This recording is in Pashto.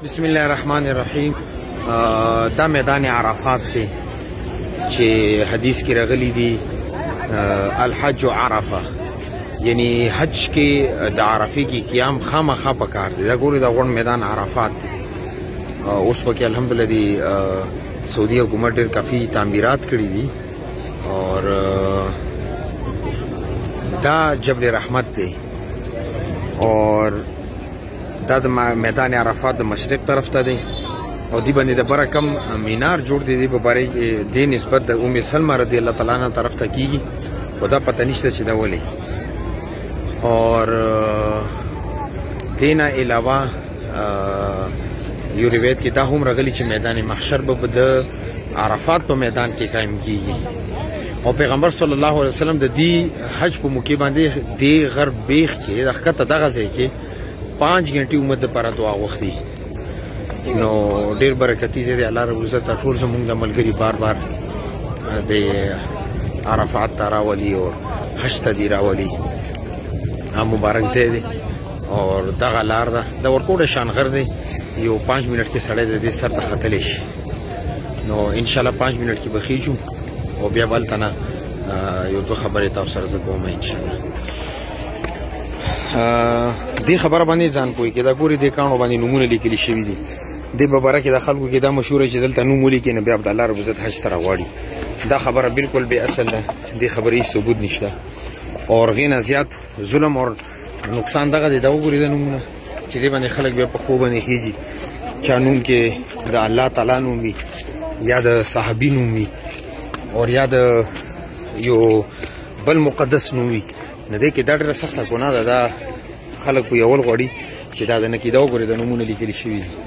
بسم الله الرحمن الرحیم. دا میدان عرفات دی چې حدیث کې راغلی دی الحج عرفه، یعنی حج کې د عرفه کې قیام خامخا پکار دی. دا ګوري دا غون میدان عرفات دی. اوس پکې الحمدلله دی سعودي حکومت ډېر کافي تعمیرات کړي دي اور دا جبل رحمت دی اور دا د میدان عرفات د مشرق طرف ته دی او دی باندې د بره کم مینار جوړ دی. دی په باره کې د نسبت د ام سلمہ رضی الله تعالی عنها طرف ته کیږي، خو دا پته نشته چې دا ولې. اور دینا علاوه یو روایت کې دا هم راغلی چې میدان محشر به د عرفات په میدان کې قائم کیږي او پیغمبر صلی الله علیه وسلم د دې حج په موقع باندې د غرب بیخ کې د ښکته دغه ځای کې 5 غنټې امت لپاره دعا وغوښتي. نو ډېر برکتي ځای دی. الله رب العزت ټول زموږ د ملګري بار بار د عرفات ته راولي او حج ته دې راولي. مبارک ځای دی اور دغه لار ده د ورکوټه شانغر دی. یو 5 منټ کې سړی د دې سر ته ختلی شي. نو انشاءالله 5 منټ کې به خیجو او بیا به هلته نه یو دوه خبرې تاسو سره زه کوم انشاءالله. دې خبره باندې ځان پوي کې دا ګوري د کانو باندې نمونه لیکلي شوي دي. د مبارک د خلکو کې دا مشهور چې دلته نوم ولیکي نه بیا عبد الله رب عزت حج ته راغواړي. دا خبره بالکل بې اصل ده. دې خبرې ثبوت نشته اور غینه زیات ظلم اور نقصان دغه دی. دا وګوري د نومونه چې دې باندې خلک بیا په خو باندې خېږي. چا نوم کې د الله تعالی نوم وي یا د صحابي نوم وي اور یا د یو بل مقدس نوم وي. نه دې کې دا ډېره سخته ګناه ده. دا خلک په یول غواړي چې دا د نه کېدا وګوري د نومونه لیکلي شوي دي.